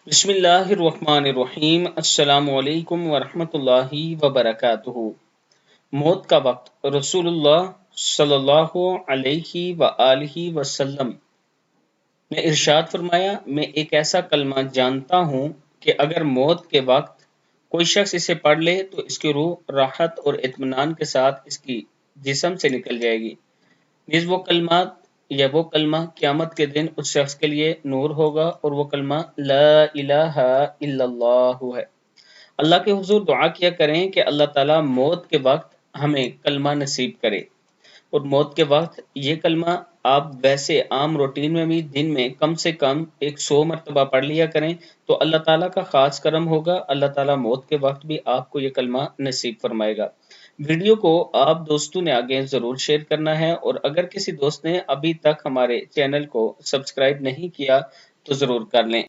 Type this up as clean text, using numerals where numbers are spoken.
बिस्मिल्लाहिर्रहमानिर्रहीम। अस्सलामुअलैकुम वरहमतुल्लाहि वबरकातुहू। मौत का वक्त रसूलुल्लाह सल्लल्लाहु अलैहि व आलिहि वसल्लम ने इरशाद फरमाया, मैं एक ऐसा कलमा जानता हूँ कि अगर मौत के वक्त कोई शख्स इसे पढ़ ले तो इसकी रूह राहत और इत्मीनान के साथ इसकी जिस्म से निकल जाएगी। निज वो कलमा क़यामत के दिन उस शख्स के लिए नूर होगा और वो कलमा ला इलाहा इल्लल्लाहु है। अल्लाह के हुज़ूर दुआ किया करें कि अल्लाह ताला मौत के वक्त हमें कलमा नसीब करे। और मौत के वक्त ये कलमा आप वैसे आम रूटीन में भी दिन में कम से कम 100 मरतबा पढ़ लिया करें तो अल्लाह ताला का खास करम होगा। अल्लाह ताला मौत के वक्त भी आपको ये कलमा नसीब फरमाएगा। वीडियो को आप दोस्तों ने आगे ज़रूर शेयर करना है और अगर किसी दोस्त ने अभी तक हमारे चैनल को सब्सक्राइब नहीं किया तो ज़रूर कर लें।